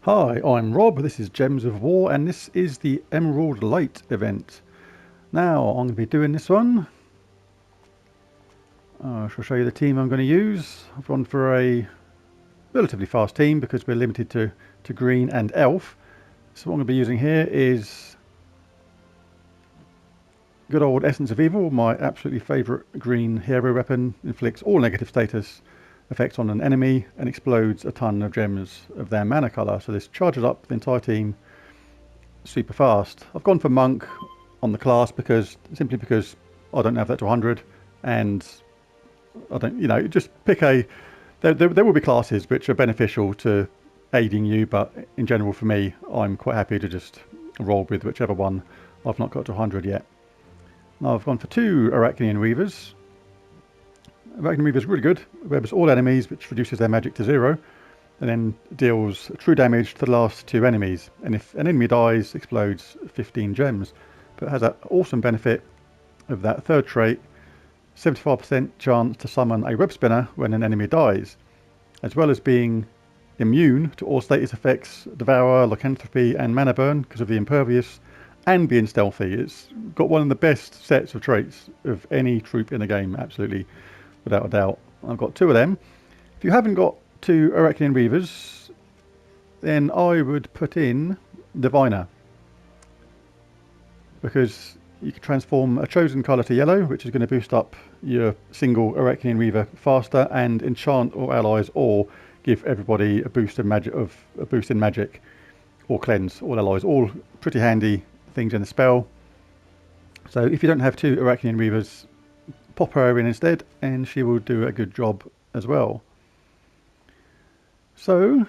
Hi, I'm Rob, this is Gems of War, and this is the Emerald Light event. Now, I'm going to be doing this one. I shall show you the team I'm going to use. I've gone for a relatively fast team because we're limited to green and elf. So what I'm going to be using here is good old Essence of Evil, my absolutely favourite green hero weapon. Inflicts all negative status effects on an enemy and explodes a ton of gems of their mana colour. So this charges up the entire team super fast. I've gone for Monk on the class simply because I don't have that to 100, and I don't, just pick a. There will be classes which are beneficial to aiding you, but in general for me, I'm quite happy to just roll with whichever one I've not got to 100 yet. Now I've gone for two Arachnian Weavers. Arachnian Weaver is really good. Webbs all enemies, which reduces their magic to 0, and then deals true damage to the last two enemies. And if an enemy dies, explodes 15 gems. But it has that awesome benefit of that third trait, 75% chance to summon a web spinner when an enemy dies, as well as being immune to all status effects, Devour, Lycanthropy and Mana Burn because of the Impervious, and being stealthy. It's got one of the best sets of traits of any troop in the game, absolutely, without a doubt. I've got two of them. If you haven't got two Arachnian Weavers, then I would put in Diviner, because you can transform a chosen colour to yellow, which is going to boost up your single Arachnian Weaver faster, and enchant all allies, or give everybody a boost in magic, or cleanse all allies. All pretty handy things in the spell. So if you don't have two Arachnian Weavers, pop her in instead, and she will do a good job as well. So,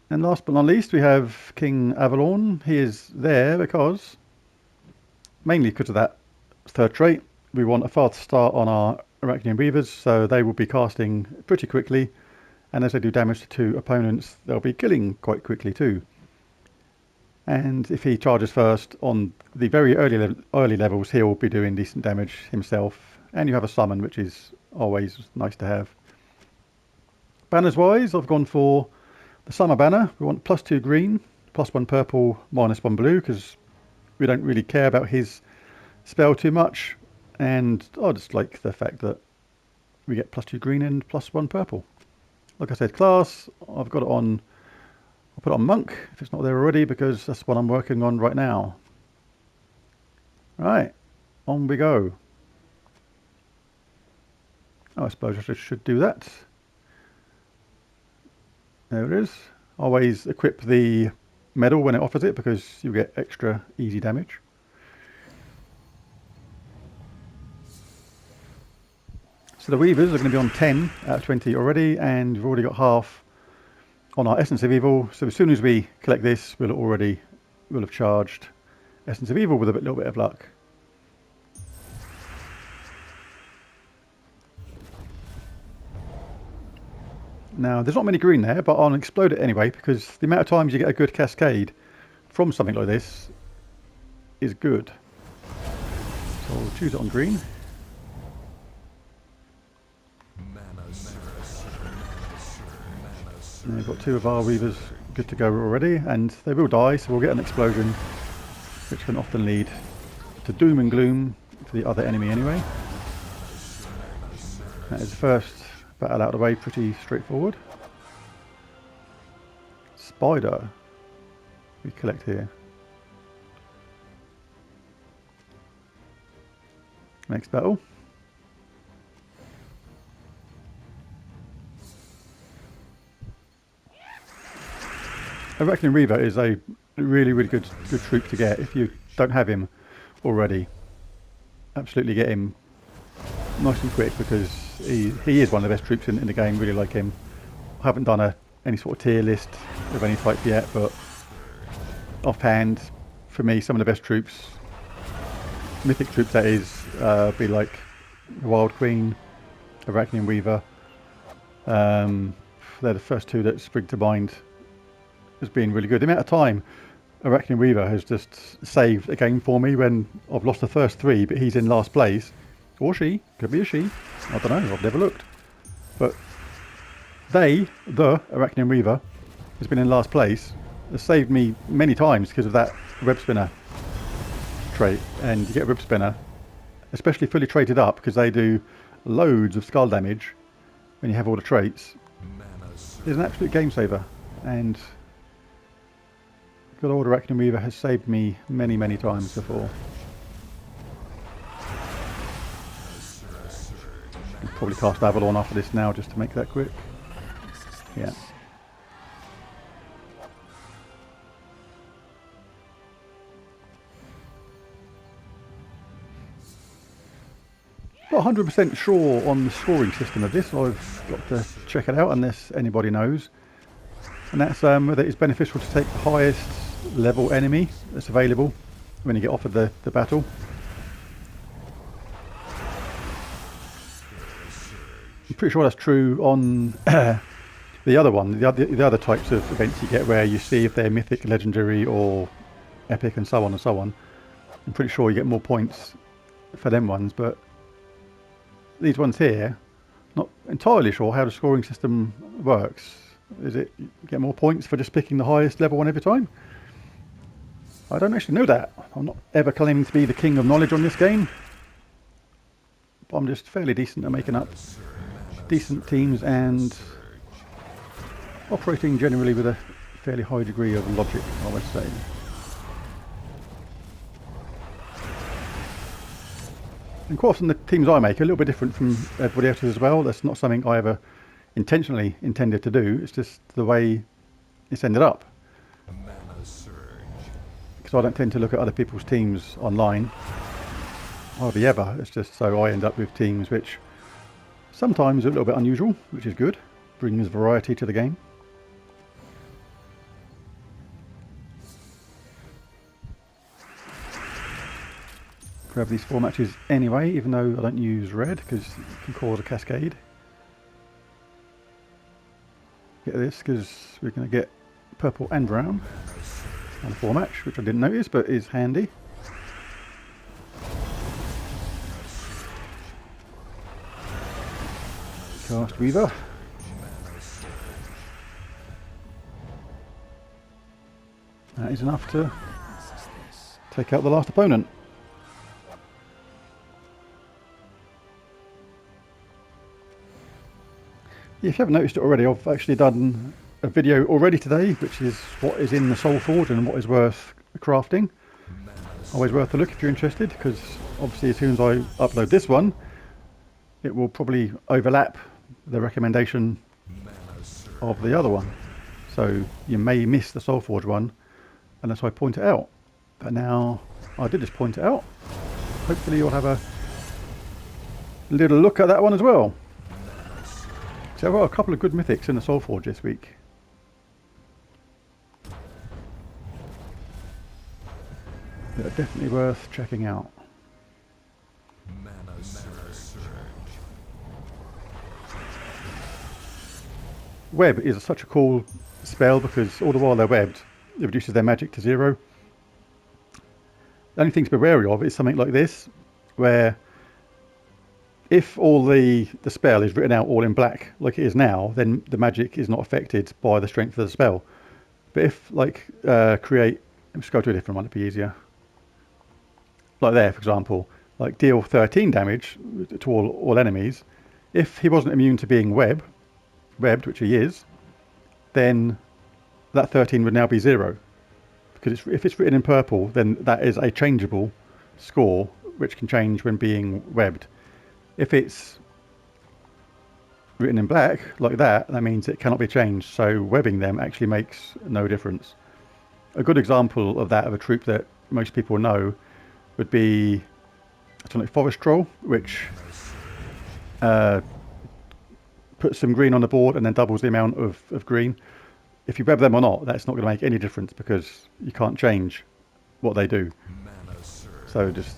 and last but not least, we have King Avalon. He is there mainly because of that third trait. We want a fast start on our Arachnian Weavers, so they will be casting pretty quickly, and as they do damage to two opponents, they'll be killing quite quickly too. And if he charges first on the very early levels, he'll be doing decent damage himself. And you have a summon, which is always nice to have. Banners wise, I've gone for the summer banner. We want +2 green, +1 purple, -1 blue, because we don't really care about his spell too much. And I just like the fact that we get +2 green and +1 purple. Like I said, class, I've got it on. I'll put it on Monk if it's not there already, because that's what I'm working on right now. Right, on we go. I suppose I should do that. There it is. Always equip the medal when it offers it, because you get extra easy damage. So the Weavers are going to be on 10 out of 20 already, and we've already got half on our Essence of Evil. So as soon as we collect this, we'll have charged Essence of Evil with a little bit of luck. Now, there's not many green there, but I'll explode it anyway, because the amount of times you get a good cascade from something like this is good. So I'll choose it on green. And we've got two of our Weavers good to go already, and they will die, so we'll get an explosion, which can often lead to doom and gloom for the other enemy anyway. That is the first battle out of the way, pretty straightforward. Spider we collect here. Next battle. Arachnian Weaver is a really good troop to get if you don't have him already. Absolutely get him nice and quick, because he is one of the best troops in the game. Really like him. I haven't done any sort of tier list of any type yet, but offhand, for me, some of the best troops, mythic troops that is, be like Wild Queen, Arachnian Weaver. They're the first two that spring to mind as being really good. The amount of time Arachnian Weaver has just saved a game for me when I've lost the first three, but he's in last place. Or she, could be a she, I don't know, I've never looked. But the Arachnian Weaver, has been in last place has saved me many times because of that web spinner trait. And you get a web spinner, especially fully traded up, because they do loads of skull damage when you have all the traits. It's an absolute game saver, and good old Arachnian Weaver has saved me many, many times before. I'll probably cast Avalon after this now just to make that quick. Yeah. Not 100% sure on the scoring system of this. I've got to check it out unless anybody knows. And that's whether it's beneficial to take the highest level enemy that's available when you get offered the battle. I'm pretty sure that's true on the other one, the other types of events you get where you see if they're mythic, legendary or epic and so on and so on. I'm pretty sure you get more points for them ones, but these ones here, not entirely sure how the scoring system works. Is it you get more points for just picking the highest level one every time? I don't actually know that. I'm not ever claiming to be the king of knowledge on this game, but I'm just fairly decent at making up decent teams and operating generally with a fairly high degree of logic, I would say. And quite often the teams I make are a little bit different from everybody else's as well. That's not something I ever intentionally intended to do. It's just the way it's ended up. Because I don't tend to look at other people's teams online. Hardly ever. It's just so I end up with teams which sometimes are a little bit unusual, which is good. Brings variety to the game. Grab these 4 matches anyway, even though I don't use red, because it can cause a cascade. Get this, because we're going to get purple and brown on a 4 match, which I didn't notice, but is handy. Cast Weaver. That is enough to take out the last opponent. If you haven't noticed it already, I've actually done a video already today, which is what is in the Soul Forge and what is worth crafting. Always worth a look if you're interested, because obviously as soon as I upload this one, it will probably overlap the recommendation of the other one. So you may miss the Soul Forge one unless I point it out. But now I did just point it out. Hopefully you'll have a little look at that one as well. So I've got a couple of good mythics in the Soul Forge this week. That are definitely worth checking out. Web is such a cool spell because all the while they're webbed, it reduces their magic to 0. The only thing to be wary of is something like this, where if all the spell is written out all in black like it is now, then the magic is not affected by the strength of the spell. But if, like, create, let's go to a different one, it'd be easier. Like there, for example, like deal 13 damage to all enemies. If he wasn't immune to being webbed, which he is, then that 13 would now be 0. Because if it's written in purple, then that is a changeable score, which can change when being webbed. If it's written in black, like that, that means it cannot be changed. So webbing them actually makes no difference. A good example of that, of a troop that most people know, would be something like Forest Troll, which puts some green on the board and then doubles the amount of green. If you web them or not, that's not going to make any difference because you can't change what they do. So just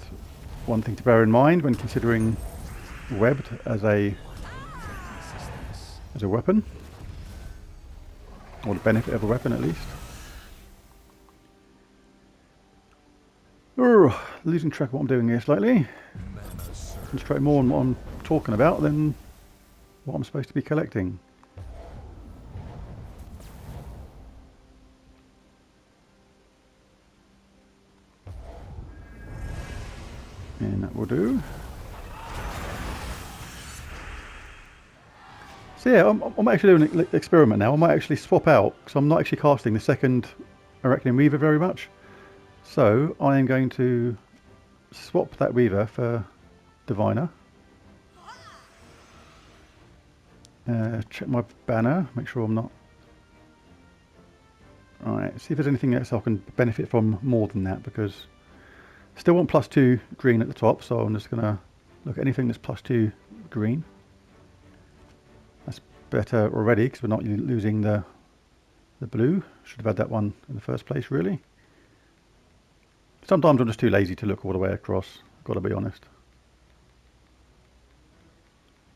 one thing to bear in mind when considering webbed as a weapon, or the benefit of a weapon at least. Losing track of what I'm doing here slightly. Concentrate more on what I'm talking about than what I'm supposed to be collecting. And that will do. So yeah, I'm actually doing an experiment now. I might actually swap out, because I'm not actually casting the second Arachnian Weaver very much. So I am going to swap that Weaver for Diviner. Check my banner, make sure I'm not... Alright, see if there's anything else I can benefit from more than that, because I still want +2 green at the top, so I'm just going to look at anything that's +2 green. That's better already, because we're not losing the blue. Should have had that one in the first place, really. Sometimes I'm just too lazy to look all the way across, got to be honest.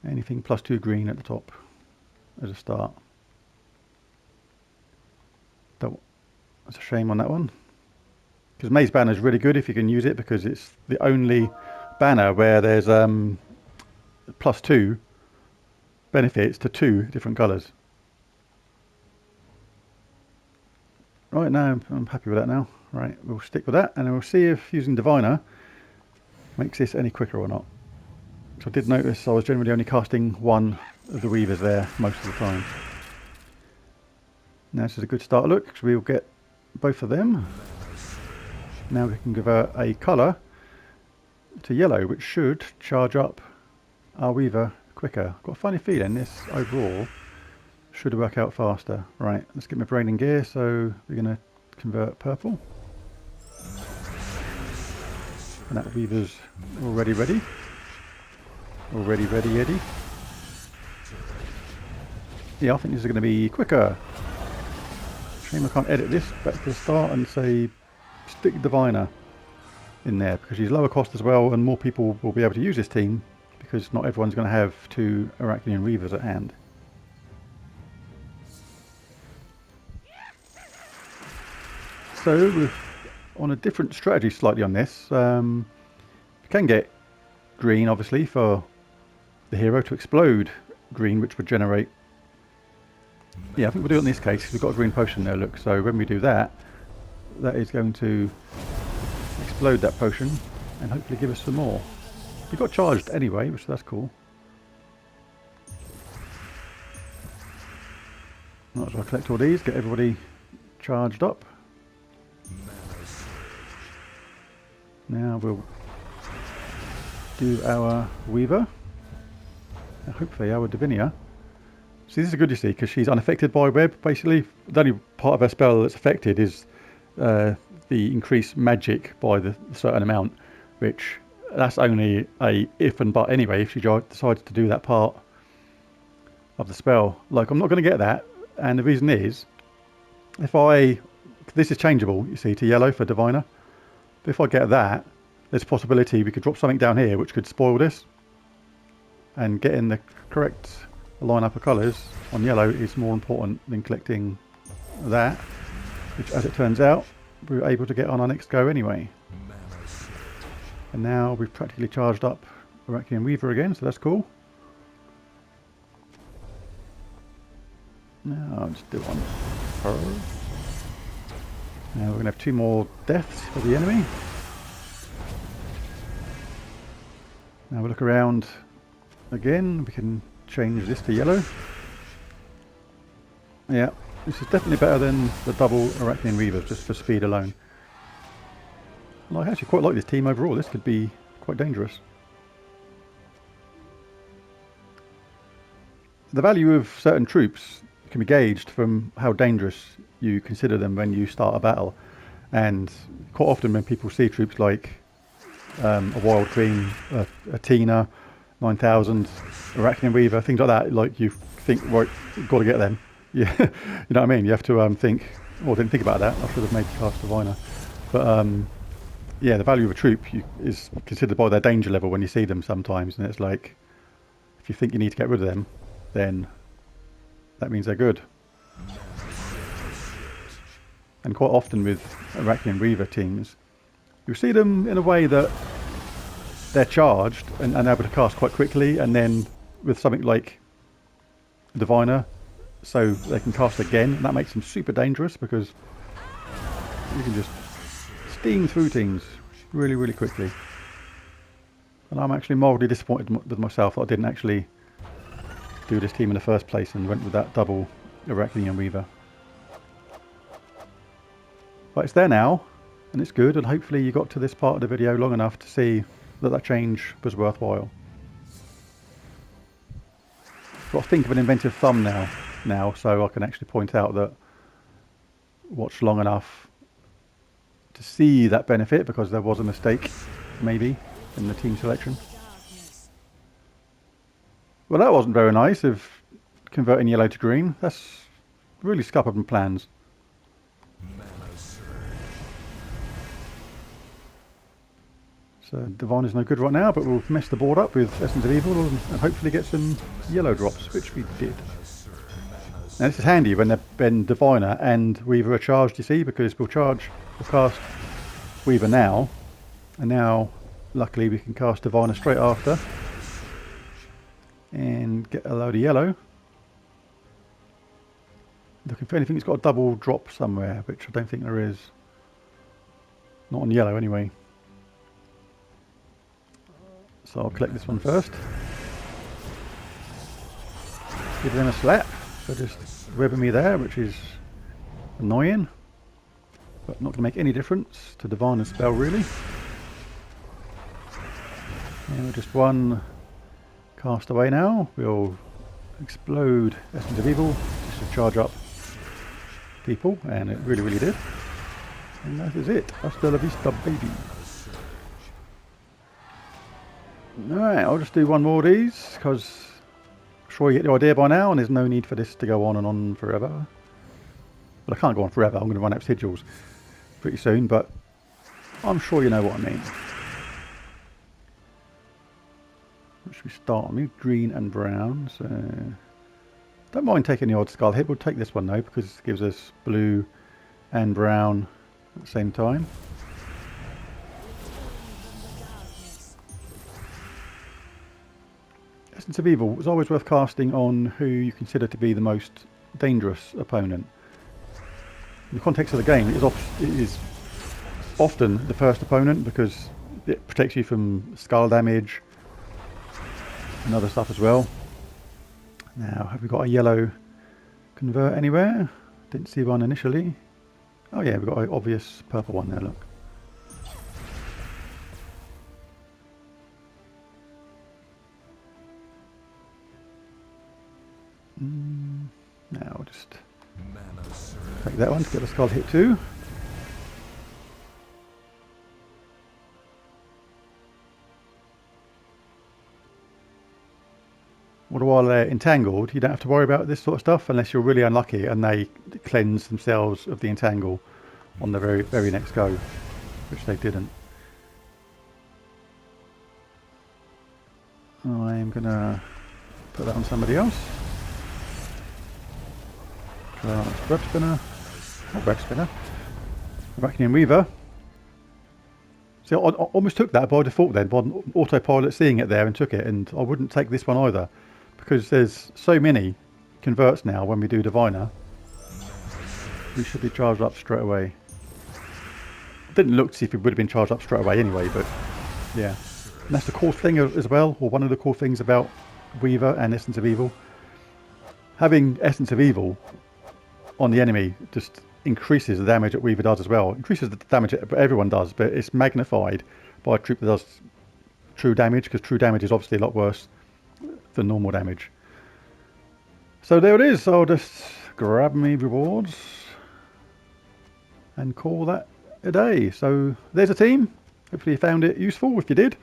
Anything +2 green at the top as a start. That's a shame on that one. Because Maze Banner is really good if you can use it, because it's the only banner where there's +2 benefits to 2 different colours. Right, now I'm happy with that now. Right, we'll stick with that, and then we'll see if using Diviner makes this any quicker or not. So I did notice I was generally only casting one of the Weavers there most of the time. Now this is a good start look, because we'll get both of them. Now we can convert a colour to yellow, which should charge up our Weaver quicker. I've got a funny feeling this overall should work out faster. Right, let's get my brain in gear, so we're going to convert purple. And that Weaver's already ready. Already ready, Eddie. Yeah, I think this is going to be quicker. Shame I can't edit this back to the start and say stick Diviner in there, because she's lower cost as well, and more people will be able to use this team, because not everyone's going to have 2 Arachnian Weavers at hand. So we're on a different strategy slightly on this. You can get green obviously for the hero to explode green, which would generate... Yeah, I think we'll do it in this case, because we've got a green potion there, look. So when we do that, that is going to explode that potion and hopefully give us some more. We got charged anyway, which that's cool. Might as well collect all these, get everybody charged up. Now we'll do our Weaver, and hopefully our Divinia. See, this is good, you see, because she's unaffected by web, basically. The only part of her spell that's affected is the increased magic by the certain amount, which that's only a if and but anyway, if she decides to do that part of the spell. Like, I'm not going to get that, and the reason is, this is changeable, you see, to yellow for Diviner. But if I get that, there's a possibility we could drop something down here which could spoil this, and getting the correct lineup of colours on yellow is more important than collecting that, which, as it turns out, we were able to get on our next go anyway. And now we've practically charged up Arachnian Weaver again, so that's cool. Now I'll just do one. Now we're going to have 2 more deaths for the enemy. Now we'll look around again. We can change this to yellow. Yeah, this is definitely better than the double Arachnian Weaver, just for speed alone. And I actually quite like this team overall. This could be quite dangerous. The value of certain troops can be gauged from how dangerous you consider them when you start a battle. And quite often when people see troops like a Wild Queen, a Tina, 9000, Arachnian Weaver, things like that, like you think, right, you've got to get them. Yeah, you know what I mean? You have to think, oh, I didn't think about that. I should have made cast Diviner. But yeah, the value of a troop is considered by their danger level when you see them sometimes. And it's like, if you think you need to get rid of them, then that means they're good. And quite often with Arachnian Weaver teams, you see them in a way that they're charged and able to cast quite quickly, and then with something like Diviner, so they can cast again, and that makes them super dangerous because you can just steam through things really, really quickly. And I'm actually mildly disappointed with myself that I didn't actually do this team in the first place and went with that double Arachnian Weaver. But it's there now, and it's good, and hopefully you got to this part of the video long enough to see that that change was worthwhile. Got to think of an inventive thumbnail now, so I can actually point out that watched long enough to see that benefit, because there was a mistake, maybe, in the team selection. Well, that wasn't very nice of converting yellow to green. That's really scuppered my plans. So Divine is no good right now, but we'll mess the board up with Essence of Evil and hopefully get some yellow drops, which we did. Now this is handy when Diviner and Weaver are charged, you see, because we'll cast Weaver now, and now luckily we can cast Diviner straight after and get a load of yellow. Looking for anything that's got a double drop somewhere, which I don't think there is. Not on yellow anyway. So I'll collect this one first. Give them a slap for just webbing me there, which is annoying, but not going to make any difference to Diviner's spell really. And we're just one cast away now. We'll explode Essence of Evil just to charge up people, and it really did. And that is it. Hasta la vista, baby. Alright, I'll just do one more of these, because I'm sure you get the idea by now, and there's no need for this to go on and on forever. But I can't go on forever, I'm going to run out of sigils pretty soon, but I'm sure you know what I mean. What should we start on? Green and brown, so don't mind taking the odd skull hit. We'll take this one though, because it gives us blue and brown at the same time. Essence of Evil is always worth casting on who you consider to be the most dangerous opponent. In the context of the game, it is often the first opponent, because it protects you from skull damage and other stuff as well. Now, have we got a yellow convert anywhere? Didn't see one initially. Oh yeah, we've got an obvious purple one there, look. Now we'll just take that one to get the skull hit too. Well, while they're entangled, you don't have to worry about this sort of stuff unless you're really unlucky and they cleanse themselves of the entangle on the very next go, which they didn't. I'm gonna put that on somebody else. Web spinner, not web spinner, Arachnian Weaver. See, I almost took that by default then, by autopilot seeing it there and took it, and I wouldn't take this one either, because there's so many converts now when we do Diviner. We should be charged up straight away. Didn't look to see if it would have been charged up straight away anyway, but yeah. And that's the cool thing as well, or one of the cool things about Weaver and Essence of Evil. Having Essence of Evil on the enemy just increases the damage that Weaver does as well. Increases the damage that everyone does, but it's magnified by a troop that does true damage, because true damage is obviously a lot worse than normal damage. So there it is. I'll just grab me rewards and call that a day. So there's a team. Hopefully you found it useful. If you did,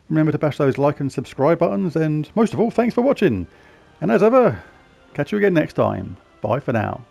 remember to bash those like and subscribe buttons, and most of all, thanks for watching. And as ever, catch you again next time. Bye for now.